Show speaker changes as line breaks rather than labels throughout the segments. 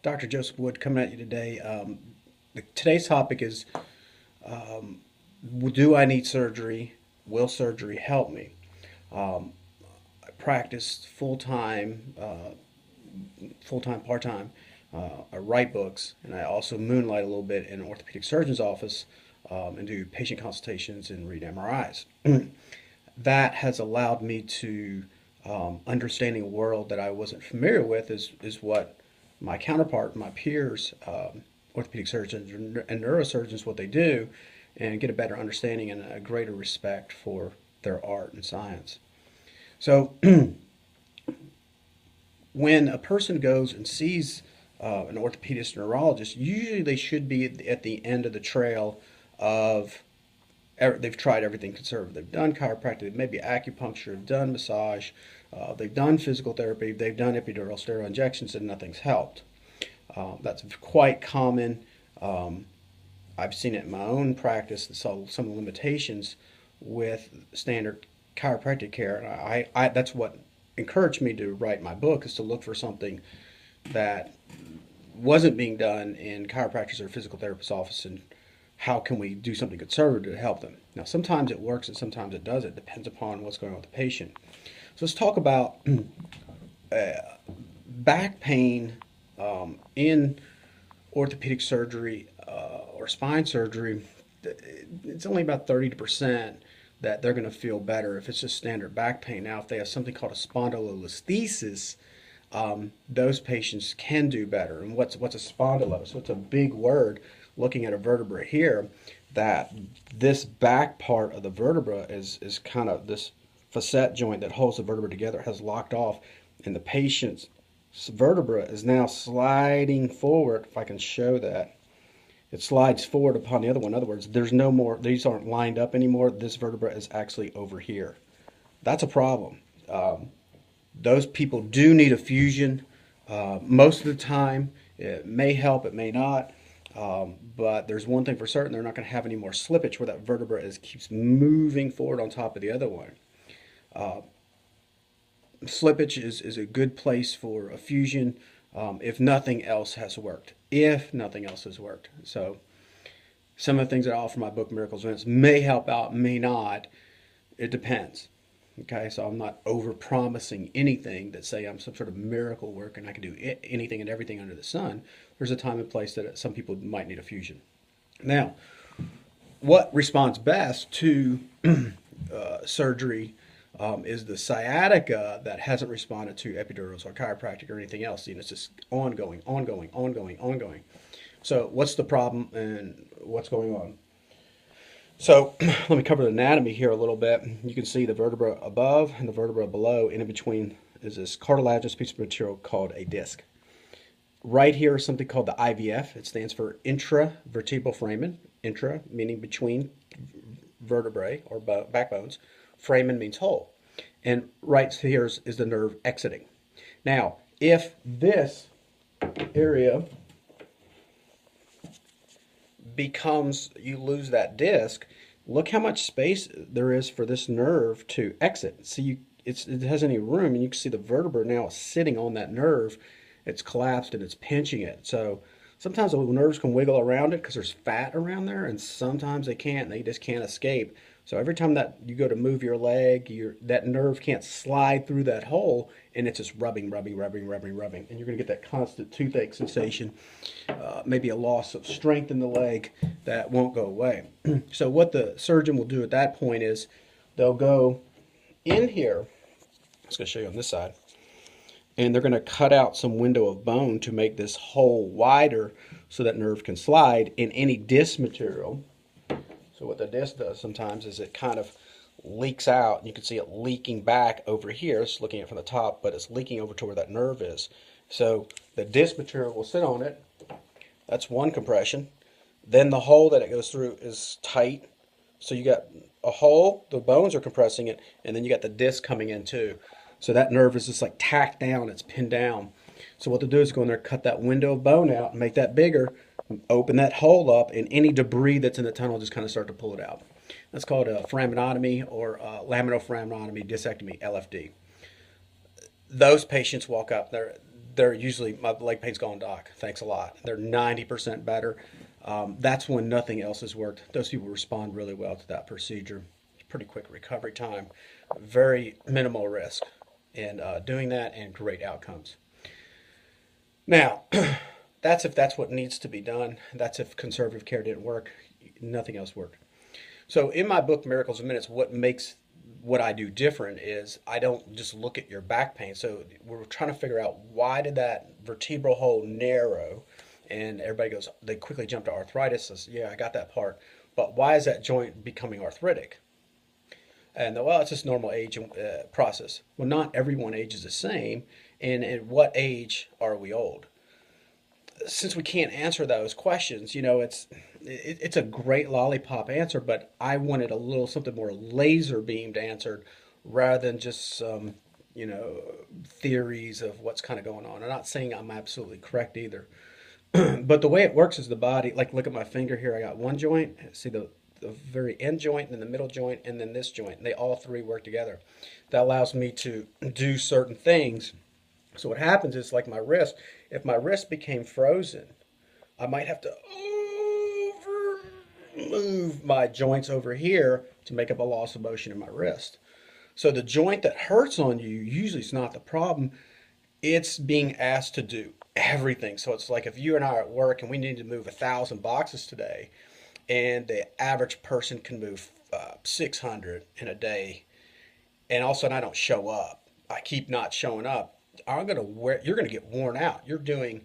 Dr. Joseph Wood coming at you today. Today's topic is do I need surgery? Will surgery help me? I practice full time, part time. I write books, and I also moonlight a little bit in an orthopedic surgeon's office and do patient consultations and read MRIs. That has allowed me to understanding a world that I wasn't familiar with is what my counterpart, my peers, orthopedic surgeons and neurosurgeons, what they do, and get a better understanding and a greater respect for their art and science. So when a person goes and sees an orthopedist or neurologist, usually they should be at the end of the trail of they've tried everything conservative. They've done chiropractic, maybe acupuncture, they've done massage, they've done physical therapy, they've done epidural steroid injections, and nothing's helped. That's quite common. I've seen it in my own practice and saw some of the limitations with standard chiropractic care. And that's what encouraged me to write my book, is to look for something that wasn't being done in chiropractors or physical therapist's office, and how can we do something conservative to help them. Now, sometimes it works and sometimes it doesn't. It depends upon what's going on with the patient. So let's talk about back pain in orthopedic surgery or spine surgery. It's only about 30% that they're going to feel better if it's just standard back pain. Now, if they have something called a spondylolisthesis, those patients can do better. And what's a spondylo? So it's a big word. Looking at a vertebra here, that this back part of the vertebra is kind of this facet joint that holds the vertebra together has locked off, and the patient's vertebra is now sliding forward. If I can show that, it slides forward upon the other one. In other words, there's no more, these aren't lined up anymore. This vertebra is actually over here. That's a problem. Those people do need a fusion. Most of the time, it may help, it may not. But there's one thing for certain: they're not going to have any more slippage where that vertebra keeps moving forward on top of the other one. Slippage is a good place for a fusion if nothing else has worked. If nothing else has worked. So some of the things that I offer in my book, Miracles Events, may help out, may not. It depends. Okay, so I'm not over promising anything that say I'm some sort of miracle worker and I can do anything and everything under the sun. There's a time and place that some people might need a fusion. Now, what responds best to surgery is the sciatica that hasn't responded to epidurals or chiropractic or anything else. It's just ongoing, ongoing, ongoing, ongoing. So what's the problem and what's going on? So let me cover the anatomy here a little bit. You can see the vertebra above and the vertebra below, and in between is this cartilaginous piece of material called a disc. Right here is something called the IVF. It stands for intravertebral foramen. Intra meaning between vertebrae or backbones. Foramen means hole. And right here is the nerve exiting. Now, if this area becomes, you lose that disc, look how much space there is for this nerve to exit. See, it has any room, and you can see the vertebra now is sitting on that nerve. It's collapsed and it's pinching it. So sometimes the nerves can wiggle around it because there's fat around there, and sometimes they can't. They just can't escape. So every time that you go to move your leg, that nerve can't slide through that hole, and it's just rubbing, rubbing, rubbing, rubbing, rubbing. And you're going to get that constant toothache sensation, maybe a loss of strength in the leg that won't go away. So what the surgeon will do at that point is they'll go in here. I'm just going to show you on this side. And they're going to cut out some window of bone to make this hole wider so that nerve can slide in any disc material. So what the disc does sometimes is it kind of leaks out, and you can see it leaking back over here. It's looking at it from the top, but it's leaking over to where that nerve is. So the disc material will sit on it. That's one compression. Then the hole that it goes through is tight. So you got a hole, the bones are compressing it, and then you got the disc coming in too. So that nerve is just like tacked down, it's pinned down. So what they'll do is go in there, cut that window of bone out, and make that bigger, open that hole up, and any debris that's in the tunnel just kind of start to pull it out. That's called a foraminotomy or laminoforaminotomy discectomy, LFD. Those patients walk up there. they're usually, my leg pain's gone, doc. Thanks a lot. They're 90% better. That's when nothing else has worked. Those people respond really well to that procedure. Pretty quick recovery time, very minimal risk in doing that, and great outcomes. Now, that's what needs to be done. That's if conservative care didn't work, nothing else worked. So in my book, Miracles in Minutes, what makes what I do different is I don't just look at your back pain. So we're trying to figure out, why did that vertebral hole narrow? And everybody goes, they quickly jump to arthritis. Says, yeah, I got that part. But why is that joint becoming arthritic? And well, it's just normal age process. Well, not everyone ages the same. And at what age are we old? Since we can't answer those questions, it's a great lollipop answer, but I wanted a little something more laser beamed answered, rather than just some, theories of what's kind of going on. I'm not saying I'm absolutely correct either, but the way it works is the body. Like, look at my finger here. I got one joint. See the very end joint, and then the middle joint, and then this joint. And they all three work together. That allows me to do certain things. So what happens is, like my wrist, if my wrist became frozen, I might have to over move my joints over here to make up a loss of motion in my wrist. So the joint that hurts on you usually is not the problem. It's being asked to do everything. So it's like if you and I are at work and we need to move 1,000 boxes today, and the average person can move 600 in a day, and all of a sudden I don't show up. I keep not showing up. You're gonna get worn out. You're doing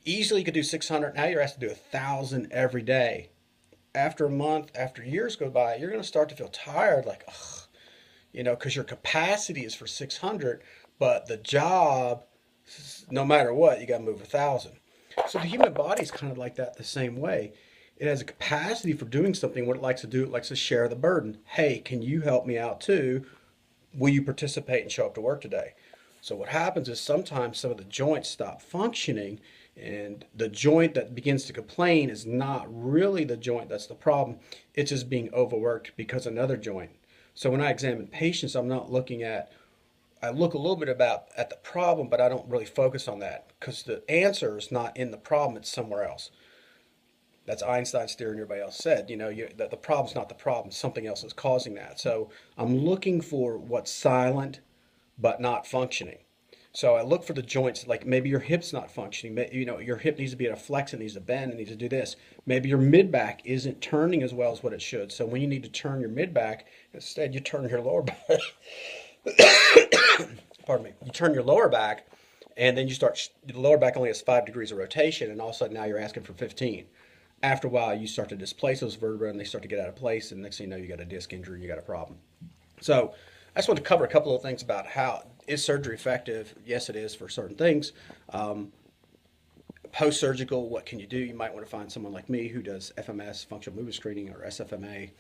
easily, you could do 600. Now you're asked to do 1,000 every day. After a month, after years go by, you're gonna start to feel tired, like, ugh, because your capacity is for 600, but the job, no matter what, you got to move 1,000. So the human body is kind of like that the same way. It has a capacity for doing something. What it likes to do, it likes to share the burden. Hey, can you help me out too? Will you participate and show up to work today? So what happens is sometimes some of the joints stop functioning, and the joint that begins to complain is not really the joint that's the problem. It's just being overworked because another joint. So when I examine patients, I look a little bit at the problem, but I don't really focus on that, because the answer is not in the problem, it's somewhere else. That's Einstein's theory, and everybody else said, the problem's not the problem, something else is causing that. So I'm looking for what's silent but not functioning. So I look for the joints, like maybe your hip's not functioning. Your hip needs to be at a flex, it needs to bend, it needs to do this. Maybe your mid back isn't turning as well as what it should. So when you need to turn your mid back, instead you turn your lower back. Pardon me. You turn your lower back, and then the lower back only has 5 degrees of rotation, and all of a sudden now you're asking for 15. After a while, you start to displace those vertebrae, and they start to get out of place, and next thing you know, you got a disc injury, and you got a problem. So I just want to cover a couple of things about how is surgery effective. Yes, it is for certain things. Post-surgical, what can you do? You might want to find someone like me who does FMS, functional movement screening, or SFMA,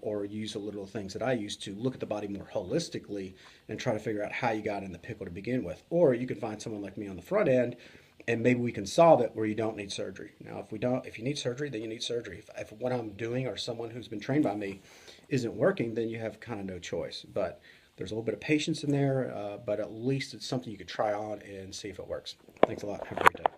or use a little things that I use to look at the body more holistically and try to figure out how you got in the pickle to begin with. Or you can find someone like me on the front end, and maybe we can solve it where you don't need surgery. Now, if you need surgery, then you need surgery. If what I'm doing, or someone who's been trained by me, isn't working, then you have kind of no choice. But there's a little bit of patience in there, but at least it's something you could try on and see if it works. Thanks a lot. Have a great day.